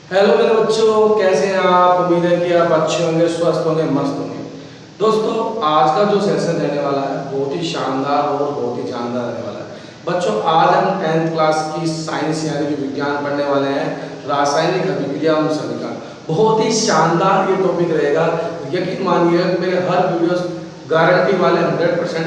Hello मेरे बच्चों, कैसे हैं आप। उम्मीद है कि आप अच्छे होंगे, स्वस्थ होंगे, मस्त होंगे। दोस्तों, आज का जो सेशन रहने वाला है बहुत ही शानदार और बहुत ही जानदार रहने वाला है। बच्चों, आज हम 10th क्लास की साइंस यानी कि विज्ञान पढ़ने वाले हैं, रासायनिक अभिक्रिया और समीकरण। बहुत ही शानदार ये टॉपिक रहेगा। यकीन मानिए कि मेरे हर वीडियोस गारंटी वाले 100%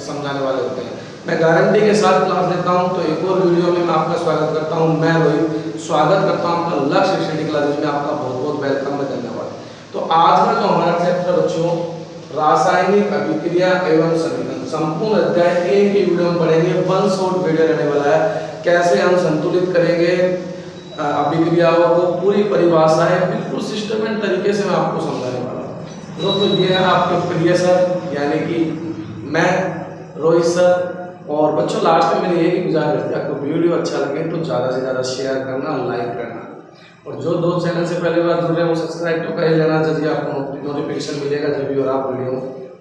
समझाने वाले होते हैं। मैं गारंटी के साथ क्लास लेता हूं। तो एक और वीडियो में मैं आपका स्वागत करता हूं। मैं रोहित स्वागत करता हूं आपका लक्ष्य स्टडी क्लासेस में। आपका बहुत बहुत वेलकम है, धन्यवाद। तो आज का जो हमारा चैप्टर बच्चों, रासायनिक अभिक्रिया एवं समीकरण, संपूर्ण अध्याय एक ही वीडियो में पढ़ेंगे। वन शॉट वीडियो रहने वाला है। कैसे हम संतुलित करेंगे अभिक्रियाओं को, पूरी परिभाषा है, बिल्कुल सिस्टमेटिक तरीके से मैं आपको समझाने वाला हूँ। दोस्तों, ये है आपके प्रिय सर यानी कि मैं रोहित सर। और बच्चों, लास्ट में मैंने यही गुजारिश थी, आपको वीडियो अच्छा लगे तो ज़्यादा से ज़्यादा शेयर करना, लाइक करना, और जो दो चैनल से पहली बार जुड़े हैं वो सब्सक्राइब तो कर लेना, जब आपको नोटिफिकेशन मिलेगा जब भी और आप वीडियो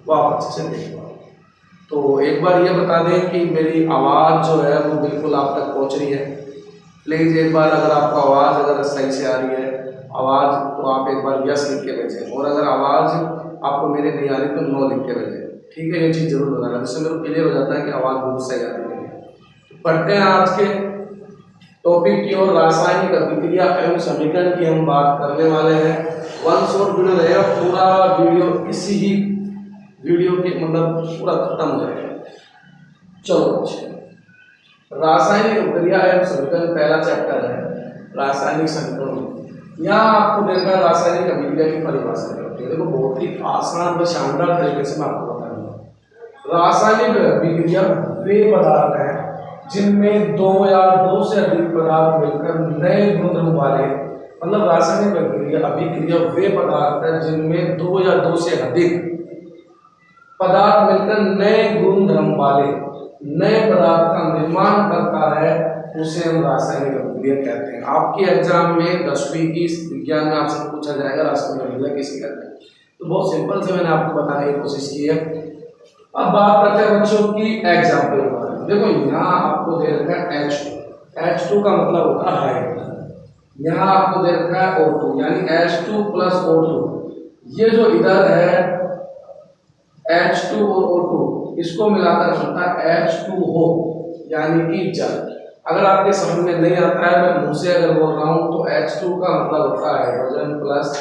वो आप अच्छे से देख पाओ। तो एक बार ये बता दें कि मेरी आवाज़ जो है वो बिल्कुल आप तक पहुँच रही है। प्लीज़ एक बार अगर आपको आवाज़ अगर सही से आ रही है आवाज़, तो आप एक बार यस लिख के भेजें, और अगर आवाज़ आपको मेरी नहीं आ रही तो नो लिख के भेजें। ठीक है, ये चीज़ जरूर बताना, जिससे मेरे को क्लियर हो जाता है कि आवाज़ बहुत सही आ रही है। तो पढ़ते हैं आज के टॉपिक की ओर। रासायनिक अभिक्रिया एवं समीकरण की हम बात करने वाले हैं। वन शॉट वीडियो रहेगा, पूरा वीडियो इसी ही वीडियो के मतलब पूरा खत्म हो जाएगा। चलो अच्छे, रासायनिक अभिक्रिया एवं समीकरण पहला चैप्टर है रासायनिक समीकरण। यहाँ आपको देखा रासायनिक अभिक्रिया की परिभाषा होती है। देखो, बहुत ही आसान व शानदार तरीके से मैं आपको बताऊंगा। रासायनिक अभिक्रिया वे पदार्थ हैं जिनमें दो या दो से अधिक पदार्थ मिलकर नए गुणधर्म वाले, मतलब रासायनिक अभिक्रिया वे पदार्थ हैं जिनमें दो या दो से अधिक पदार्थ मिलकर नए गुणधर्म वाले नए पदार्थ का निर्माण करता है, उसे हम रासायनिक अभिक्रिया कहते हैं। आपके एग्जाम में 10वीं की विज्ञान में आपसे पूछा जाएगा रासायनिक अभिक्रिया किसे कहते हैं। तो बहुत सिंपल से मैंने आपको बताने की कोशिश की है। अब बात करते हैं बच्चों की एग्जाम्पल के बारे में। देखो, यहाँ आपको दे रखा है H2 का मतलब होता है हाइड्रोजन। यहाँ आपको दे रखा है O2 यानी H2 + O2। ये जो इधर है H2 और O2, इसको मिलाकर बनता है H2O यानी कि जल। अगर आपके समझ में नहीं आता है, मैं मुंह से अगर बोल रहा हूँ, तो H2 का मतलब होता है हाइड्रोजन प्लस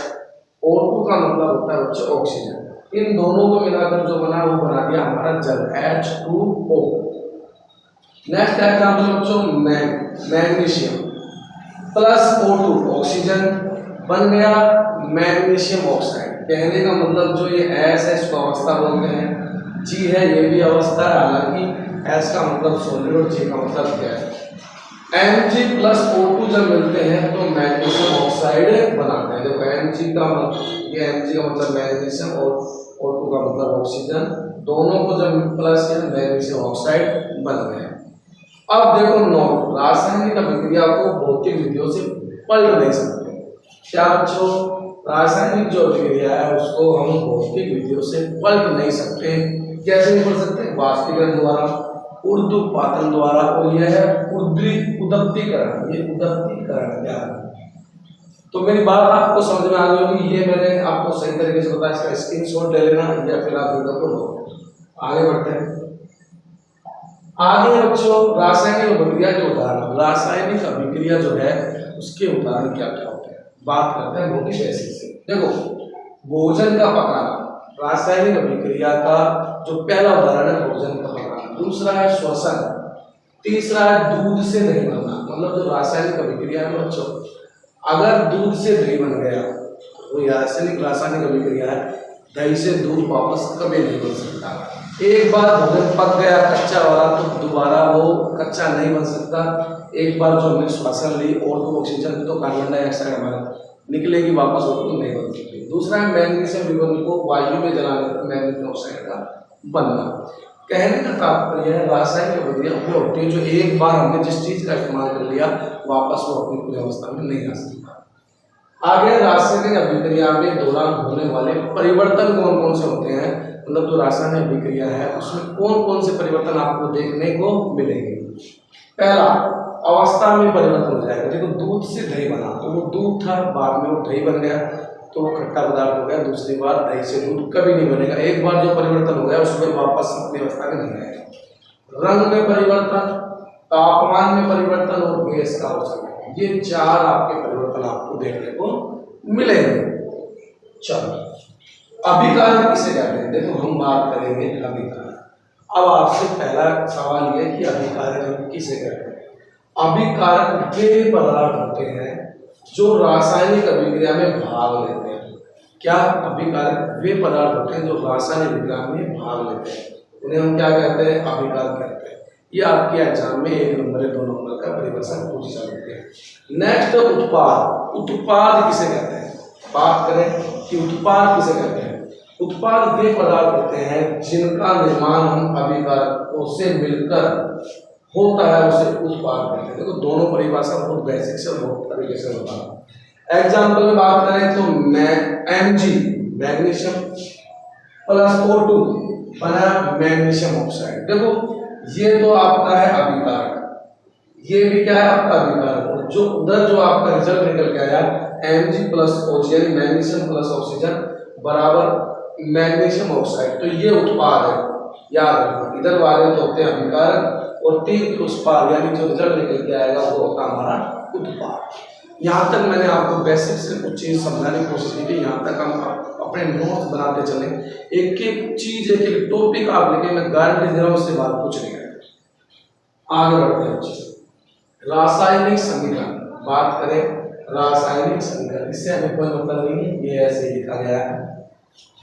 O2 का मतलब होता है बच्चों ऑक्सीजन। इन दोनों को मिलाकर जो बना वो बना दिया हमारा जल H2O। नेक्स्ट एग्जांपल बच्चों, मैग्नीशियम प्लस O2 ऑक्सीजन बन गया मैग्नीशियम ऑक्साइड। कहने का मतलब जो ये S है इसको अवस्था बोलते हैं, G है ये भी अवस्था है, हालांकि S का मतलब सॉलिड और G का मतलब गैस। Mg + O2 जब मिलते हैं तो मैग्नीशियम ऑक्साइड बनाते हैं। देखो, Mg का मतलब ये Mg का मतलब मैग्नीशियम और O2 का मतलब ऑक्सीजन, दोनों को जब प्लस किया मैग्नीशियम ऑक्साइड बन गए। अब देखो, नोट, रासायनिक अभिक्रिया को भौतिक विधियों से पलट नहीं सकते। क्या बच्चों, रासायनिक जो अभिक्रिया है उसको हम भौतिक विधियों से पलट नहीं सकते। कैसे नहीं पलट सकते? वाष्पीकरण द्वारा, ऊर्ध्वपातन द्वारा, और यह है उदप्तीकरण। ये उदप्तीकरण क्या है? तो मेरी बात आपको समझ में आ गई होगी। ये मैंने आपको सही तरीके से बताया, इसका स्क्रीनशॉट ले लेना या फिर आप वीडियो को लो। आगे बढ़ते हैं। आगे बच्चों, रासायनिक अभिक्रिया के उदाहरण। रासायनिक अभिक्रिया जो है उसके उदाहरण क्या क्या होते हैं, बात करते हैं बहुत ही बेसिक से। देखो, भोजन का पकाना रासायनिक अभिक्रिया का जो पहला उदाहरण है, भोजन का पकाना। दूसरा है श्वसन। तीसरा है दूध से दही बनना। मतलब जो रासायनिक अभिक्रिया है बच्चों, अगर दूध से दही बन गया तो रासायनिक अभिक्रिया है। दही से दूध वापस कभी नहीं बन सकता। एक बार भोजन पक गया कच्चा वाला तो दोबारा वो कच्चा नहीं बन सकता। एक बार जो हमने श्वसन ली और तो ऑक्सीजन तो कार्बन डाइऑक्साइड हमारा निकलेगी वापस, और तो नहीं बन सकती। दूसरा है मैग्नीशियम विबंध को वायु में जलाने पर मैग्नीशियम ऑक्साइड का बनना। कहने का तात्पर्य है रासायनिक अभिक्रिया वो होती है जो एक बार हमने जिस चीज का इस्तेमाल कर लिया वापस वो अपनी पूरी अवस्था में नहीं आ सकता। आगे, रासायनिक अभिक्रिया में दौरान होने वाले परिवर्तन कौन कौन से होते हैं, मतलब जो रासायनिक अभिक्रिया है उसमें कौन कौन से परिवर्तन आपको देखने को मिलेंगे। पहला, अवस्था में परिवर्तन हो जाएगा। देखो, दूध से दही बना, तो वो दूध था, बाद में वो दही बन गया, तो वो खट्टा पदार्थ हो गया। दूसरी बार दही से दूध कभी नहीं बनेगा। एक बार जो परिवर्तन हो गया उसमें वापस अपनी अवस्था में नहीं आएगा। रंग में परिवर्तन, तापमान में परिवर्तन और गैस का अवशोषण, ये चार आपके परिवर्तन आपको देखने को मिलेंगे। चलो, अभिकारक किसे कहते हैं? देखो हम बात करेंगे अभिकारक। अब आपसे पहला सवाल ये कि अभिकारक हम किसे कहते हैं? अभिकारक वे पदार्थ होते हैं जो रासायनिक अभिक्रिया में भाग लेते हैं। क्या? अभिकारक वे पदार्थ होते हैं जो रासायनिक अभिक्रिया में भाग लेते हैं, उन्हें हम क्या कहते हैं? अभिकारक कहते हैं। ये आपके एग्जाम में 1 नंबर या 2 नंबर का परिभाषा पूछी जा सकती है। नेक्स्ट, उत्पाद। उत्पाद किसे कहते हैं? बात करें कि उत्पाद किसे कहते हैं? उत्पाद वे पदार्थ होते हैं जिनका निर्माण हम अभिकारकों से मिलकर होता है, उसे उत्पाद कहते हैं। देखो दोनों परिभाषा बहुत बेसिक से बहुत तरीके से बता रहा हूं। एग्जाम्पल में बात करें तो Mg मैग्नीशियम प्लस O2 बना मैग्नीशियम ऑक्साइड। देखो ये तो आपका है अभिकारक, ये भी क्या है? आपका अभिकारक। और जो उधर जो आपका रिजल्ट निकल के आया Mg प्लस OG यानी मैग्नीशियम प्लस ऑक्सीजन बराबर मैग्नीशियम ऑक्साइड, तो ये उत्पाद है। याद रखना, इधर वाले तो होते हैं अभिकारक और 3 उस पार यानी जो रिजल्ट निकल के आएगा वो होता हमारा उत्पाद। यहाँ तक मैंने आपको बेसिक से कुछ चीज समझाने की कोशिश की थी। यहाँ तक हम अपने नोट्स बनाते चले, एक एक चीज एक एक टॉपिक आप लेके, मैं गारंटी दे रहा हूँ उससे बात कुछ नहीं है। आगे बढ़ते हैं। रासायनिक समीकरण बात करें, रासायनिक समीकरण इससे हमें कोई मतलब नहीं है, ये ऐसे ही लिखा गया है।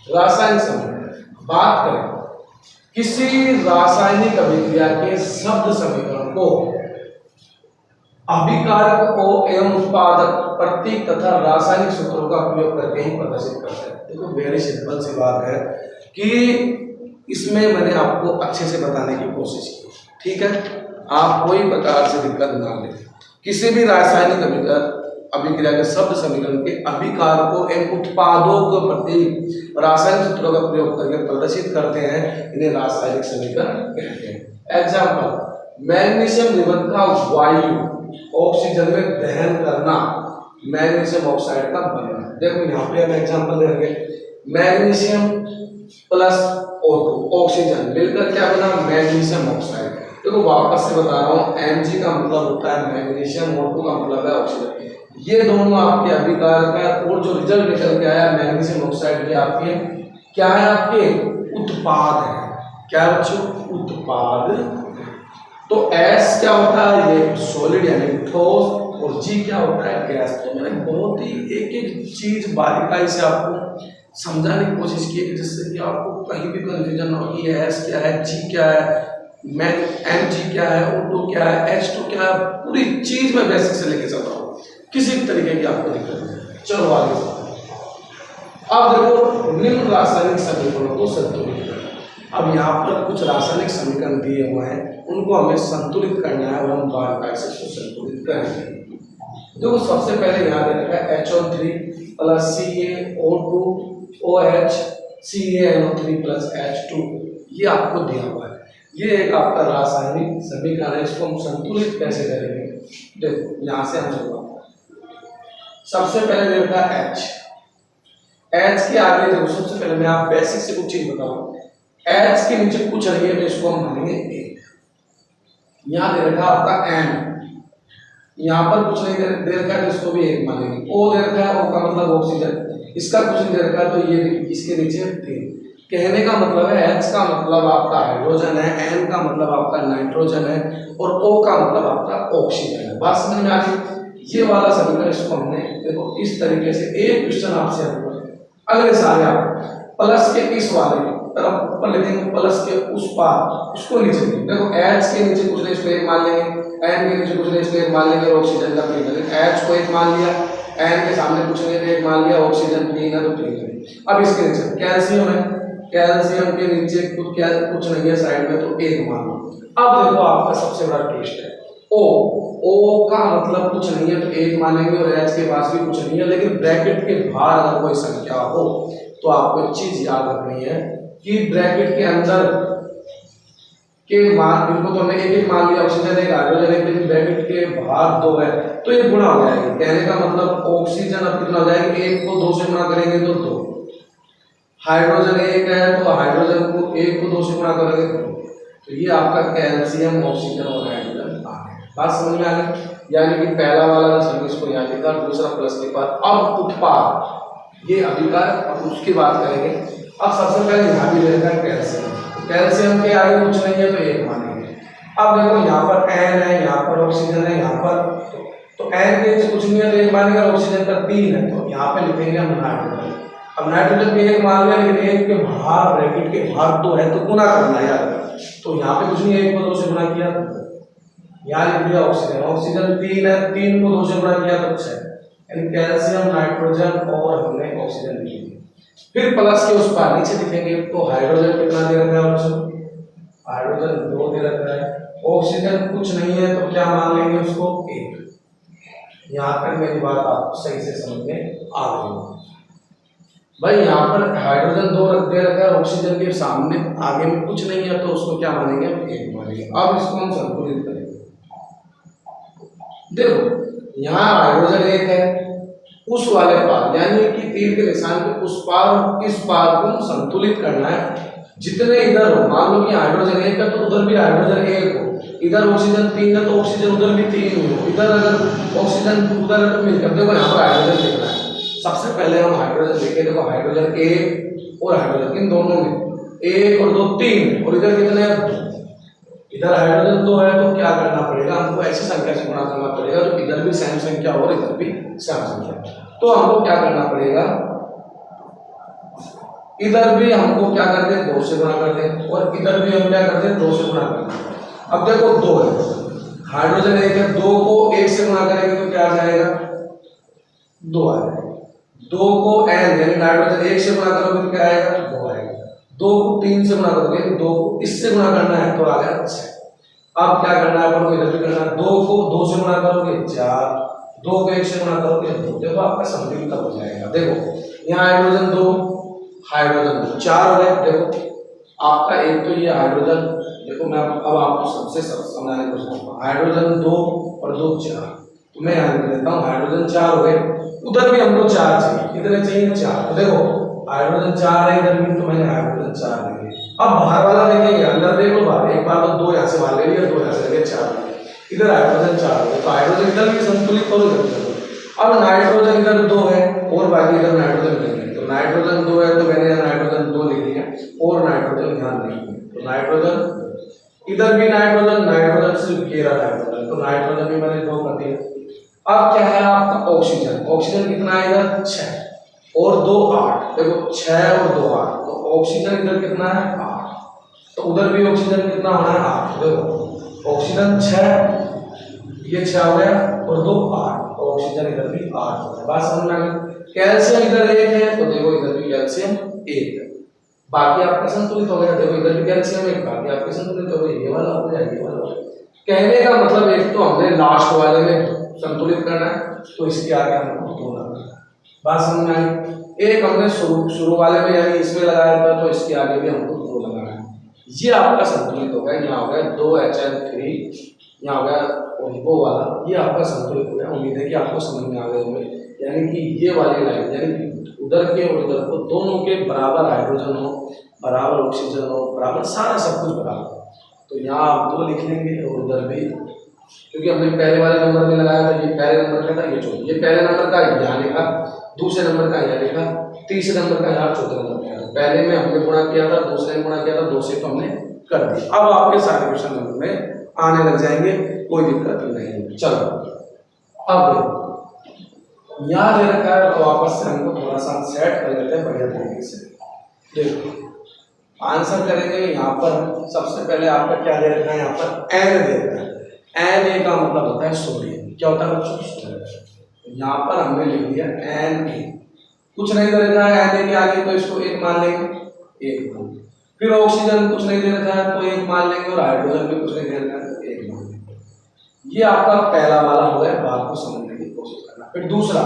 रासायनिक समीकरण बात करें, किसी रासायनिक अभिक्रिया के शब्द समीकरण को अभिकारक को एवं उत्पादक प्रतीक तथा रासायनिक सूत्रों का उपयोग करके ही प्रदर्शित करते हैं। देखो वेरी सिंपल सी बात है कि इसमें मैंने आपको अच्छे से बताने की कोशिश की, ठीक है? आप कोई प्रकार से दिक्कत ना लें। किसी भी रासायनिक अभिक्रिया के शब्द समीकरण के अभिकारकों एवं उत्पादों के प्रति रासायनिक सूत्रों का प्रयोग करके प्रदर्शित करते हैं, इन्हें रासायनिक समीकरण कहते हैं। एग्जाम्पल, मैग्नीशियम निबंध का वायु ऑक्सीजन में दहन करना, मैग्नीशियम ऑक्साइड का बनना। देखो यहाँ पे हम एग्जाम्पल देंगे, मैग्नीशियम प्लस O2 ऑक्सीजन मिलकर क्या बना? Magnesium oxide. देखो वापस से बता रहा हूँ, Mg का मतलब होता है मैग्नीशियम, O2 का मतलब है ऑक्सीजन। ये दोनों आपके अभिकारक है और जो रिजल्ट निकल के आया मैग्नीशियम ऑक्साइड के आपके क्या है? आपके उत्पाद है। क्या बच्चों? उत्पाद। तो S क्या होता है? ये सॉलिड यानी ठोस, और G क्या होता है? गैस। तो मैंने बहुत ही एक एक चीज बारीकाई से आपको समझाने की कोशिश की है जिससे कि आपको कहीं भी कंफ्यूजन ना हो कि ये S क्या है, G क्या है, Mg क्या है, O2 क्या है, H2 क्या है, पूरी चीज में बेसिक से लेके चल रहा हूँ, किसी भी तरीके की आपको दिक्कत नहीं। चलो आगे चलते हैं। अब देखो निम्न रासायनिक समीकरणों को संतुलित करना। अब यहाँ पर कुछ रासायनिक समीकरण दिए हुए हैं, उनको हमें संतुलित करना है और हम बारीकाई से उसको संतुलित करेंगे। देखो सबसे पहले यहाँ दे रखा है HO3 plus CaO2 OH CaNO3 plus H2, ये आपको दिया हुआ है। ये एक आपका रासायनिक समीकरण है, इसको हम संतुलित कैसे करेंगे? देखो यहाँ से हम शुरुआत, सबसे पहले दे रखा है H के आगे देखो, सबसे पहले मैं आप बेसिक से कुछ चीज बताऊँ। H के नीचे कुछ नहीं है तो इसको हम मानेंगे 1। यहाँ दे रखा आपका N, यहाँ पर कुछ नहीं दे रखा है तो इसको भी 1 मानेंगे। O दे रखा है, O का मतलब ऑक्सीजन, इसका कुछ नहीं दे रखा है तो ये इसके नीचे 3। कहने का मतलब है H का मतलब आपका हाइड्रोजन है, N का मतलब आपका नाइट्रोजन है और O का मतलब आपका ऑक्सीजन है। बात समझ में आ गई? ये वाला समीकरण इसको हमने देखो इस तरीके से, एक क्वेश्चन आपसे अगले सारे आप प्लस के इस वाले तरफ ऊपर लिखेंगे, प्लस के उस पार उसको नीचे देखो, H के नीचे कुछ नहीं इसको 1 मान लेंगे, N के नीचे कुछ नहीं इसको 1 मान लेंगे और ऑक्सीजन का 3 है। H को 1 मान लिया, N के सामने कुछ नहीं है 1 मान लिया, ऑक्सीजन 3 है तो 3 है। अब इसके नीचे कैल्शियम है, कैल्शियम के नीचे कुछ नहीं है साइड में तो 1 मान लो। अब देखो आपका सबसे बड़ा ट्विस्ट है, O का मतलब कुछ नहीं है तो 1 मानेंगे और H के पास भी कुछ नहीं है, लेकिन ब्रैकेट के बाहर अगर कोई संख्या हो तो आपको एक चीज याद रखनी है कि ब्रैकेट के अंदर के मान, इनको तो हमने एक एक मान लिया, ऑक्सीजन एक हाइड्रोजन एक, लेकिन ब्रैकेट के बाहर दो है तो ये गुणा हो जाएगी। कहने का मतलब ऑक्सीजन अब कितना हो जाएगा, एक को दो से गुणा करेंगे तो दो, हाइड्रोजन एक है तो हाइड्रोजन को एक को दो से गुणा करेंगे तो ये आपका कैल्शियम ऑक्सीजन और हाइड्रोजन आ गया। बात समझ में आ गई? यानी कि पहला वाला समीकरण को यहाँ लिखा, दूसरा प्लस के बाद अब उत्पाद ये अभिकार, अब उसकी बात करेंगे। अब सबसे पहले यहाँ भी ले रखा है कैल्शियम, कैल्शियम के आगे कुछ नहीं है तो एक मानेंगे। अब देखो यहाँ पर एन है, यहाँ पर ऑक्सीजन है, यहाँ पर तो एन के कुछ नहीं है तो एक मानेंगे, ऑक्सीजन का तीन है तो यहाँ पे लिखेंगे हम नाइट्रोजन। अब नाइट्रोजन के एक मान लिया, लेकिन एक के बाहर ब्रैकेट के बाहर दो है तो गुना करना है यार, तो यहाँ पे कुछ नहीं है, एक को दो से गुना किया, यहाँ लिख दिया ऑक्सीजन, ऑक्सीजन तीन है, तीन को दो से गुणा किया तो छह, यानी कैल्शियम नाइट्रोजन और हमने ऑक्सीजन लिख दिया। फिर प्लस के उस पार नीचे लिखेंगे तो हाइड्रोजन कितना दे रखा है ऑप्शन, हाइड्रोजन दो दे रखा है, ऑक्सीजन कुछ नहीं है तो क्या मान लेंगे उसको एक। यहाँ तक मेरी बात आपको सही से समझ में आ गई भाई। यहाँ पर हाइड्रोजन दो दे रखा है, ऑक्सीजन के सामने आगे में कुछ नहीं है तो उसको क्या मानेंगे, एक मानेंगे। अब इसको हम संतुलित करेंगे। देखो यहाँ हाइड्रोजन एक है, उस वाले पार यानी कि तीर के निशान के उस पार इस पार को संतुलित करना है। जितने इधर हो, मान लो कि हाइड्रोजन एक है तो उधर भी हाइड्रोजन एक हो, इधर ऑक्सीजन तीन है तो ऑक्सीजन उधर भी तीन हो, इधर अगर ऑक्सीजन उधर है तो मिलकर देखो यहाँ पर हाइड्रोजन देखना है। सबसे पहले हम हाइड्रोजन देखें, देखो हाइड्रोजन एक और हाइड्रोजन इन दोनों में एक और दो तीन, और इधर कितने हैं दो, इधर हाइड्रोजन दो है तो क्या करना पड़ेगा, हमको ऐसी संख्या से गुणा करना पड़ेगा जो इधर भी सेम संख्या और इधर भी सेम संख्या। तो हमको क्या करना पड़ेगा, इधर भी हमको क्या करते हैं दो से गुणा करते हैं, और इधर भी हम क्या करते हैं दो से गुणा करते हैं। अब देखो दो है, हाइड्रोजन एक है, दो को एक से गुणा करेंगे तो क्या आ जाएगा, दो आ जाएगा। दो को एन यानी नाइट्रोजन एक से गुणा करोगे तो क्या आएगा, दो आएगा। दो को तीन से गुणा करोगे, दो को इससे गुणा करना है तो आ गया छह। अब क्या करना है अपन को, इधर भी करना है, दो को दो से गुणा करोगे चार, दो को एक से गुणा करोगे दो, देखो आपका संतुलित तब हो जाएगा। देखो यहाँ हाइड्रोजन दो, हाइड्रोजन दो, चार हो गए। देखो आपका एक तो ये हाइड्रोजन, देखो मैं अब आपको सबसे समझाने की कोशिश करता हूँ। हाइड्रोजन दो और दो चार, तो मैं यहाँ लिख देता हूँ हाइड्रोजन चार हो गए, उधर भी हमको चार चाहिए, कितने चाहिए चार। तो देखो हाइड्रोजन चार है इधर भी, तो मैंने हाइड्रोजन चार लिखे। अब बाहर वाला देखेंगे, अंदर देख लो बाहर, एक बार तो दो यहाँ से बाहर ले लिया, दो यहाँ से लगे चार, इधर हाइड्रोजन चार हो गए, तो हाइड्रोजन इधर भी संतुलित करो इधर। अब नाइट्रोजन इधर दो है और बाकी इधर नाइट्रोजन नहीं है, तो नाइट्रोजन दो है तो मैंने यहाँ नाइट्रोजन दो लिख दिया और नाइट्रोजन यहाँ नहीं है, तो नाइट्रोजन इधर भी नाइट्रोजन, नाइट्रोजन सिर्फ ये रहा नाइट्रोजन, तो नाइट्रोजन भी मैंने दो कर दिया। अब क्या है आपका ऑक्सीजन, ऑक्सीजन कितना है इधर छह और दो आठ, देखो छह और दो आठ, तो ऑक्सीजन इधर कितना है आठ, तो उधर भी ऑक्सीजन कितना होना है आठ। देखो ऑक्सीजन छह, ये छह हो गया और दो आठ, तो ऑक्सीजन इधर भी आठ हो गया। बात समझ में आ गई। कैल्शियम इधर एक है तो देखो इधर भी कैल्शियम एक है, बाकी आपका संतुलित हो गया। देखो इधर भी कैल्शियम एक, बाकी आपके संतुलित हो गए, ये वाला हो जाएगा, ये वाला हो जाएगा। कहने का मतलब एक तो हमने लास्ट वाले में संतुलित करना है तो इसके आगे हमको दो लगाना है। बात समझ में आई। एक हमने शुरू वाले में यानी इसमें लगाया था तो इसके आगे भी हमको दो लगाना है। ये आपका संतुलित हो गया। यहाँ हो गया दो HN3, यहाँ हो गया वो वाला, ये आपका संतुलित हो गया। उम्मीद है कि आपको समझ में आ गए होंगे। यानी कि ये वाली लाइन यानी कि उधर के और उधर को दोनों के बराबर हाइड्रोजन हो, बराबर ऑक्सीजन हो, बराबर सारा सब कुछ बराबर, तो यहाँ आप दो लिख लेंगे और उधर भी, क्योंकि हमने पहले वाले नंबर में लगाया था, ये पहले नंबर का था, ये चौथे, ये पहले नंबर का यहाँ लिखा, दूसरे नंबर का यहाँ लिखा, तीसरे नंबर का यहाँ, चौथे नंबर का यहाँ। पहले में हमने गुणा किया था, दूसरे में गुणा किया था, दो से तो हमने कर दिया। अब आपके सारे क्वेश्चन नंबर में आने लग जाएंगे, कोई दिक्कत नहीं। चलो अब यहाँ दे रखा है तो वापस से हमको थोड़ा सा सेट कर लेते हैं बढ़िया तरीके से। देखो आंसर करेंगे यहाँ पर, सबसे पहले आपका क्या दे रखा है, यहाँ पर एन दे रखा है। एन का मतलब होता है सोडियम। क्या होता है बच्चों, सोडियम। यहाँ पर हमने लिख दिया एन ए, कुछ नहीं दे रखा है एन ए के आगे तो इसको एक मान लेंगे, एक मान। फिर ऑक्सीजन कुछ नहीं दे रखा है तो एक मान लेंगे, और हाइड्रोजन भी कुछ नहीं दे रखा है तो एक मान लेंगे। ये आपका पहला वाला हो गया, बात को समझने की कोशिश करना। फिर दूसरा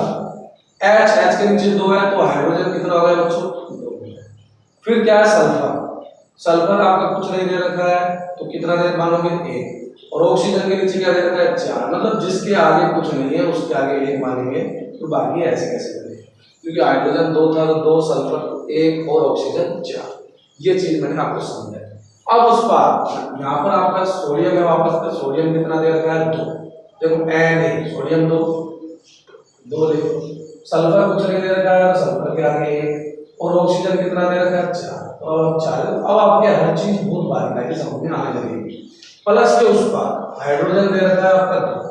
H के नीचे दो है तो हाइड्रोजन कितना हो गया बच्चों, दो। फिर क्या है सल्फर, सल्फर आपका कुछ नहीं दे रखा है तो कितना दे मानोगे 1, और ऑक्सीजन के नीचे क्या दे रखा है 4, मतलब जिसके आगे कुछ नहीं है उसके आगे 1 मानेंगे, तो बाकी ऐसे कैसे करेंगे, क्योंकि हाइड्रोजन 2 था तो 2, सल्फर 1 और ऑक्सीजन 4। ये चीज मैंने आपको समझाया। अब उस पर यहाँ पर आपका सोडियम है, वापस का सोडियम कितना दे रखा है 2, देखो Na सोडियम 2 लिखो, सल्फर कुछ नहीं दे रखा है सल्फर के आगे 1, और ऑक्सीजन कितना दे रखा है 4, और 4। अब आपके हर चीज बहुत बारीकाई से समझ में आने लगेगी। प्लस के उस पर हाइड्रोजन दे रखा है आपका 2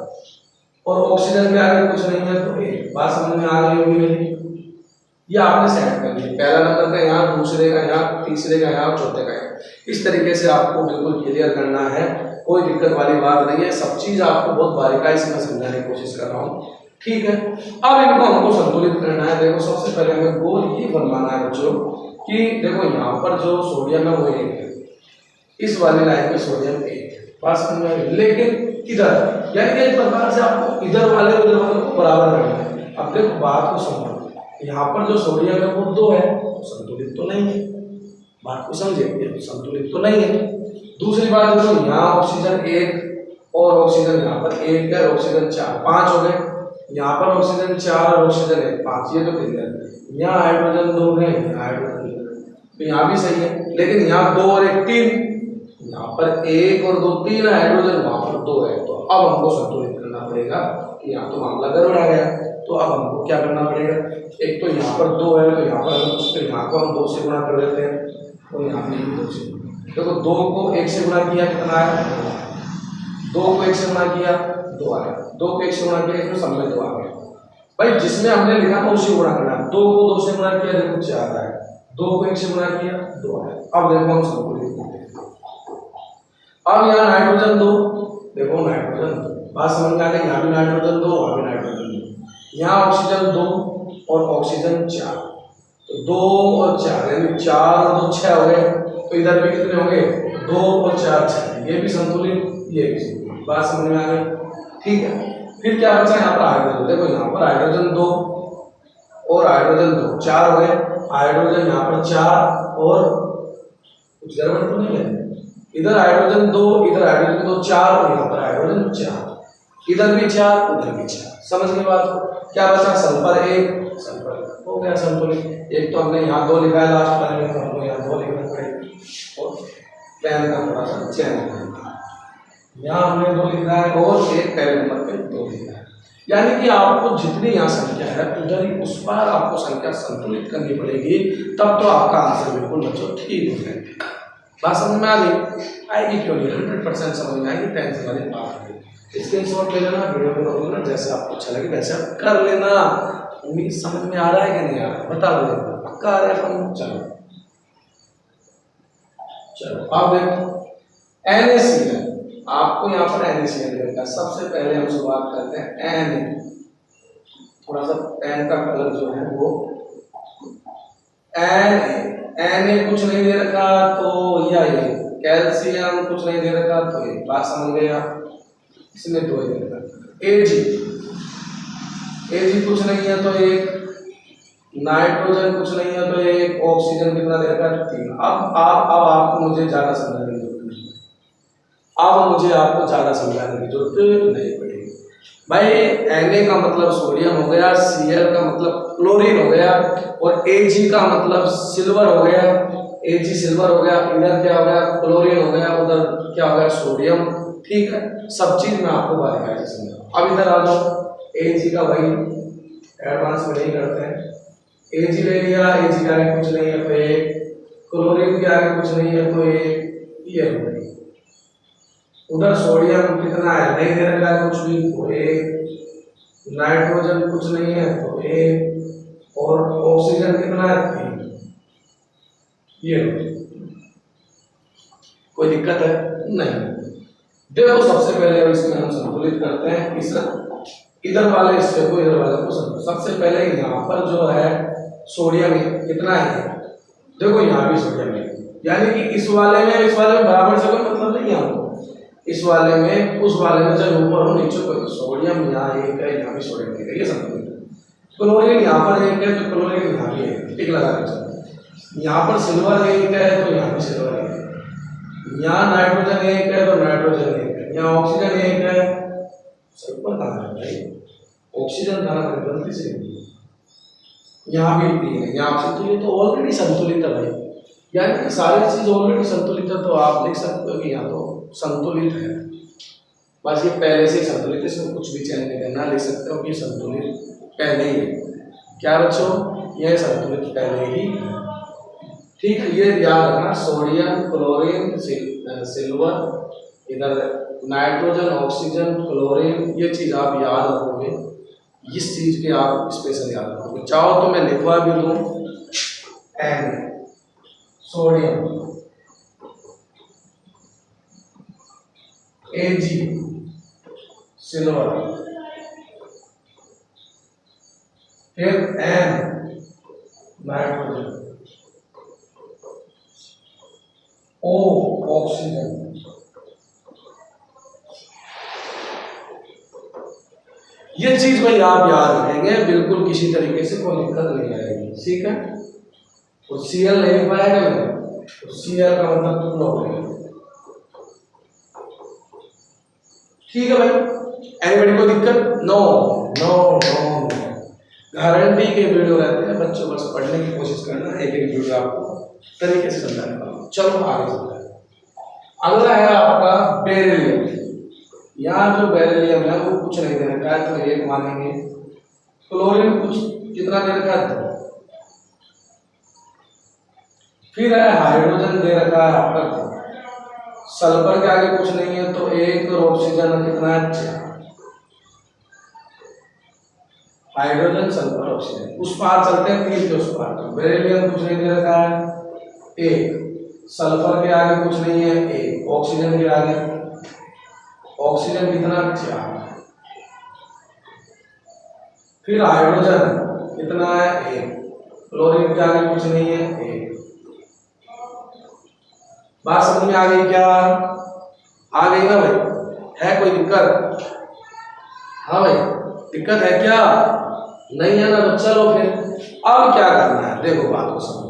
और ऑक्सीजन के आगे कुछ नहीं है तो 1, बात समझ में आ गई होगी मेरी। ये आपने सेट कर लिया, पहला नंबर का यहाँ, दूसरे का यहाँ, तीसरे का यहाँ, चौथे का यहाँ। इस तरीके से आपको बिल्कुल क्लियर करना है, कोई दिक्कत वाली बात नहीं है, सब चीज आपको बहुत बारीकाई से मैं समझाने की कोशिश कर रहा हूँ, ठीक है। अब इनको हमको संतुलित करना है। देखो सबसे पहले हमें गोल ये बनवाना है बच्चों कि देखो यहाँ पर जो सोडियम है वो 1 है, इस वाले लाइन में सोडियम 1 है, बात समझ में आई। लेकिन इधर यानी कि इस प्रकार से आपको इधर वाले उधर वाले को बराबर करना है। अब देखो बात को समझो, यहाँ पर जो सोडियम है वो 2 है, संतुलित तो नहीं है, बात को समझे, संतुलित तो नहीं है। दूसरी बात देखो यहाँ ऑक्सीजन 1 और ऑक्सीजन यहाँ पर 1 है, ऑक्सीजन 4, 5 हो गए। यहाँ पर ऑक्सीजन 4 और ऑक्सीजन 1, 5, ये तो क्लियर है। यहाँ हाइड्रोजन 2 है, यहाँ हाइड्रोजन 2 है, तो यहाँ भी सही है। लेकिन यहाँ 2 और 1 3, यहाँ पर 1 और 2 3 हाइड्रोजन, वहाँ पर 2 है, तो अब हमको संतुलित करना पड़ेगा कि यहाँ तो मामला गड़बड़ आ गया। तो अब हमको क्या करना पड़ेगा, एक तो यहाँ पर 2 है तो यहाँ पर हम यहाँ को हम 2 से गुणा कर देते हैं, और यहाँ पे 2 से, देखो 2 को 1 से गुणा किया कितना आया, 2 को 1 से गुणा किया 2 आया, 2 को 1 से गुणा किया इसमें सब में 2 आ गया। भाई जिसमें हमने लिखा था उसी गुणा करना, 2 को 2 से गुणा किया देखो 4 आया, 2 को 1 से गुणा किया 2 आया। अब देखो हम संतुलित करते हैं। अब यहाँ नाइट्रोजन 2, देखो नाइट्रोजन 2, बात समझ में आ गई, यहाँ भी नाइट्रोजन 2, वहाँ भी नाइट्रोजन 2, यहाँ ऑक्सीजन 2 और ऑक्सीजन 4, तो 2 और 4 यानी 4 और 2 6 हो गए, तो इधर भी कितने होंगे 2 और 4 6, ये भी संतुलित, ये भी संतुलित, बात समझ में आ गई, ठीक है। फिर क्या बचा यहाँ पर हाइड्रोजन, देखो यहाँ पर हाइड्रोजन 2 और हाइड्रोजन 2 4 हो गए, हाइड्रोजन यहाँ पर 4 और कुछ गड़बड़ तो नहीं है, इधर हाइड्रोजन 2, इधर हाइड्रोजन 2 4 और यहाँ पर हाइड्रोजन 4, इधर भी 4 उधर भी 4, समझ गए बात को। क्या बचा सल्फर 1, सल्फर हो गया संतुलित। एक तो हमने यहाँ 2 लिखा है लास्ट वाले में, तो हमको यहाँ 2 लिखना पड़ेगा और पेन का थोड़ा सा चेंज करना, यहाँ हमने 2 लिखा है और एक पहले नंबर पे 2 लिखा है, यानी कि आपको जितनी यहाँ संख्या है उधर ही उस बार आपको संख्या संतुलित करनी पड़ेगी, तब तो आपका आंसर बिल्कुल बच्चों ठीक हो जाएगा। बात समझ में आ गई, आएगी क्यों नहीं, 100% समझ में आएगी, टेंशन वाली बात है। स्क्रीनशॉट ले लेना, वीडियो को रोक लेना, जैसे आपको अच्छा लगे वैसे आप कर लेना। उम्मीद समझ में आ रहा है कि नहीं आ रहा है, बता दो पक्का आ रहा है हम, चलो चलो। अब देखो NaCl, आपको यहाँ पर NaCl मिलेगा। सबसे पहले हम शुरुआत करते हैं Na, थोड़ा सा पेन का कलर जो है वो Na कुछ नहीं दे रखा तो ये कैल्शियम कुछ नहीं दे रखा तो ये, बात समझ गए आप, इसमें 2 दे रखा। Ag कुछ नहीं है तो 1, नाइट्रोजन कुछ नहीं है तो 1, ऑक्सीजन कितना दे रखा है 3। अब आपको मुझे ज्यादा समझाने की जरूरत नहीं, अब मुझे आपको ज्यादा समझाने की जरूरत नहीं पड़ेगी। भाई Na का मतलब सोडियम हो गया, Cl का मतलब क्लोरीन हो गया, और Ag का मतलब सिल्वर हो गया, Ag सिल्वर हो गया, इधर क्या हो गया क्लोरीन हो गया, उधर क्या हो गया सोडियम, ठीक है। सब चीज मैं आपको बारीकाई से समझाऊंगा। अब इधर आ जाओ, Ag का भाई एडवांस में नहीं करते हैं, Ag ले लिया, Ag के आगे कुछ नहीं है तो 1, क्लोरीन के आगे कुछ नहीं है तो 1, ये हो गई। उधर सोडियम कितना है नहीं दे रखा है कुछ भी तो 1, नाइट्रोजन कुछ नहीं है तो 1, और ऑक्सीजन कितना है 3, ये हो गई। कोई दिक्कत है नहीं। देखो सबसे पहले इसमें हम संतुलित करते हैं, इस इधर वाले हिस्से को इधर वाले को संतुलित। सबसे पहले यहाँ पर जो है सोडियम कितना है, देखो यहाँ भी सोडियम है, यानी कि इस वाले में बराबर से कोई मतलब नहीं है हमको, इस वाले में उस वाले में जब ऊपर हो नीचे को सोडियम यहाँ 1 है, यहाँ भी सोडियम 1 है, ये संतुलित है। क्लोरीन यहाँ पर 1 है तो क्लोरीन यहाँ भी 1 है, ठीक लगा के चलो। यहाँ पर सिल्वर एक है तो यहाँ भी सिल्वर एक है, यहाँ नाइट्रोजन एक है तो नाइट्रोजन एक है, यहाँ ऑक्सीजन एक है, सल्फर कहाँ है भाई, ऑक्सीजन कहाँ है, गलती से यहाँ भी तीन है, यहाँ संतुलित तो ऑलरेडी संतुलित है भाई, यानी कि सारी चीज ऑलरेडी संतुलित है, तो आप लिख सकते हो कि यहाँ तो संतुलित है, बस ये पहले से ही संतुलित है, इसमें कुछ भी चेंज नहीं करना, लिख सकते हो कि संतुलित पहले ही है। क्या बच्चों, यह संतुलित पहले ही, ठीक है, ये याद रखना, सोडियम क्लोरीन सिल्वर, इधर नाइट्रोजन ऑक्सीजन क्लोरीन, ये चीज आप याद रखोगे, इस चीज के आप स्पेशल याद रखोगे। चाहो तो मैं लिखवा भी दूं, एन सोडियम, Ag सिल्वर, फिर N नाइट्रोजन, O ऑक्सीजन, ये चीज भाई आप याद रखेंगे, बिल्कुल किसी तरीके से कोई दिक्कत नहीं आएगी, ठीक है। और Cl नहीं पाएगा नहीं, तो Cl का मतलब टुकड़ा हो गया, ठीक है भाई। एनीबॉडी को दिक्कत? नो नो नो, गारंटी के वीडियो रहते हैं बच्चों, बस पढ़ने की कोशिश करना, एक एक वीडियो आपको तरीके से समझाने वाला। चलो आगे चलते हैं। अगला है आपका बेरिलियम। यहाँ जो बेरिलियम है वो कुछ नहीं दे रखा है, तो एक मानेंगे। क्लोरीन कुछ कितना दे रखा है, 2। फिर है हाइड्रोजन दे रखा है आपका 2। सल्फर के आगे कुछ नहीं है, तो 1, और ऑक्सीजन कितना है, 4। हाइड्रोजन सल्फर ऑक्सीजन, उस पार चलते हैं 3 के उस पार। तो बेरिलियम कुछ नहीं दे रखा है, 1। सल्फर के आगे कुछ नहीं है, 1। ऑक्सीजन के आगे, ऑक्सीजन कितना, 4। फिर हाइड्रोजन कितना है, 1। क्लोरीन के आगे कुछ नहीं है, 1। बात समझ में आ गई क्या? आ गई ना भाई? है कोई दिक्कत? हाँ भाई, दिक्कत है क्या? नहीं है ना, तो चलो फिर अब क्या करना है, देखो बात को समझो।